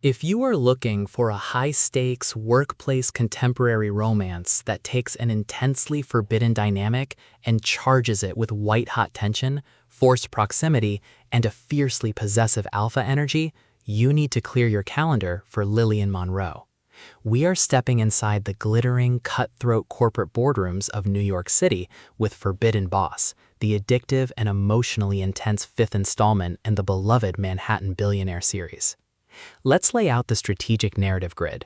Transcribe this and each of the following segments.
If you are looking for a high-stakes workplace contemporary romance that takes an intensely forbidden dynamic and charges it with white-hot tension, forced proximity, and a fiercely possessive alpha energy, you need to clear your calendar for Lilian Monroe. We are stepping inside the glittering, cutthroat corporate boardrooms of New York City with Forbidden Boss, the addictive and emotionally intense fifth installment in the beloved Manhattan Billionaire series. Let's lay out the strategic narrative grid.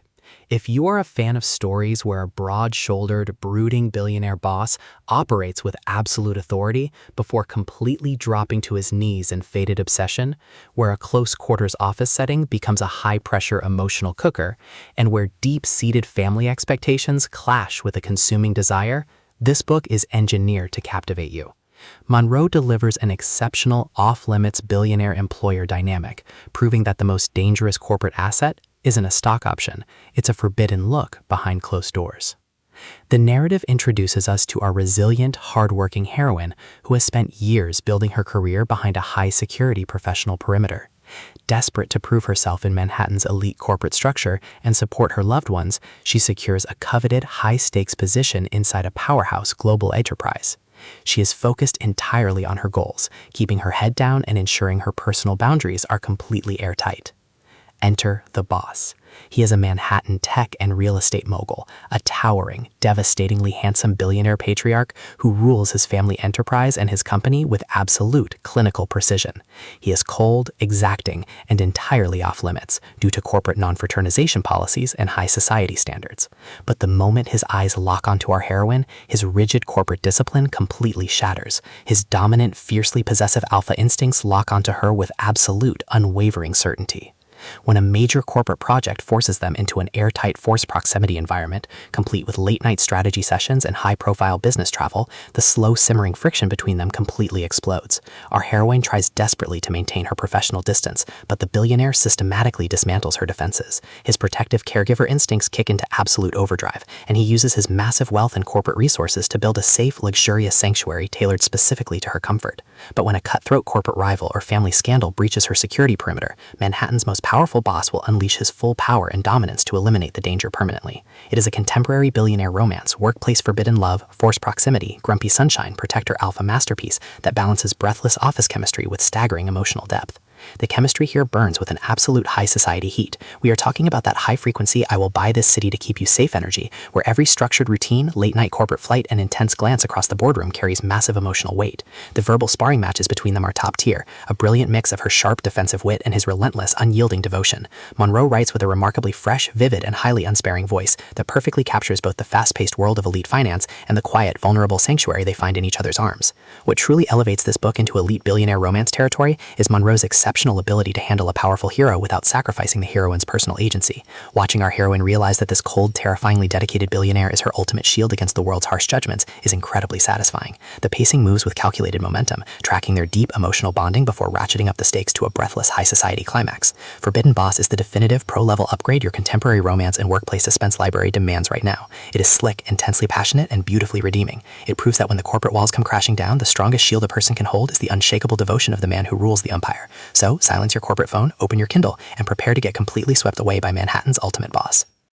If you are a fan of stories where a broad-shouldered, brooding billionaire boss operates with absolute authority before completely dropping to his knees in fated obsession, where a close-quarters office setting becomes a high-pressure emotional cooker, and where deep-seated family expectations clash with a consuming desire, this book is engineered to captivate you. Monroe delivers an exceptional off-limits billionaire-employer dynamic, proving that the most dangerous corporate asset isn't a stock option, it's a forbidden look behind closed doors. The narrative introduces us to our resilient, hard-working heroine who has spent years building her career behind a high-security professional perimeter. Desperate to prove herself in Manhattan's elite corporate structure and support her loved ones, she secures a coveted, high-stakes position inside a powerhouse global enterprise. She is focused entirely on her goals, keeping her head down and ensuring her personal boundaries are completely airtight. Enter the boss. He is a Manhattan tech and real estate mogul, a towering, devastatingly handsome billionaire patriarch who rules his family enterprise and his company with absolute clinical precision. He is cold, exacting, and entirely off-limits due to corporate non-fraternization policies and high society standards. But the moment his eyes lock onto our heroine, his rigid corporate discipline completely shatters. His dominant, fiercely possessive alpha instincts lock onto her with absolute, unwavering certainty. When a major corporate project forces them into an airtight forced proximity environment, complete with late-night strategy sessions and high-profile business travel, the slow simmering friction between them completely explodes. Our heroine tries desperately to maintain her professional distance, but the billionaire systematically dismantles her defenses. His protective caregiver instincts kick into absolute overdrive, and he uses his massive wealth and corporate resources to build a safe, luxurious sanctuary tailored specifically to her comfort. But when a cutthroat corporate rival or family scandal breaches her security perimeter, Manhattan's most powerful boss will unleash his full power and dominance to eliminate the danger permanently. It is a contemporary billionaire romance, workplace forbidden love, forced proximity, grumpy sunshine, protector alpha masterpiece that balances breathless office chemistry with staggering emotional depth. The chemistry here burns with an absolute high society heat. We are talking about that high-frequency "I will buy this city to keep you safe" energy, where every structured routine, late-night corporate flight, and intense glance across the boardroom carries massive emotional weight. The verbal sparring matches between them are top tier, a brilliant mix of her sharp defensive wit and his relentless, unyielding devotion. Monroe writes with a remarkably fresh, vivid, and highly unsparing voice that perfectly captures both the fast-paced world of elite finance and the quiet, vulnerable sanctuary they find in each other's arms. What truly elevates this book into elite billionaire romance territory is Monroe's exceptional ability to handle a powerful hero without sacrificing the heroine's personal agency. Watching our heroine realize that this cold, terrifyingly dedicated billionaire is her ultimate shield against the world's harsh judgments is incredibly satisfying. The pacing moves with calculated momentum, tracking their deep emotional bonding before ratcheting up the stakes to a breathless high society climax. Forbidden Boss is the definitive pro-level upgrade your contemporary romance and workplace suspense library demands right now. It is slick, intensely passionate, and beautifully redeeming. It proves that when the corporate walls come crashing down, the strongest shield a person can hold is the unshakable devotion of the man who rules the umpire. So, silence your corporate phone, open your Kindle, and prepare to get completely swept away by Manhattan's ultimate boss.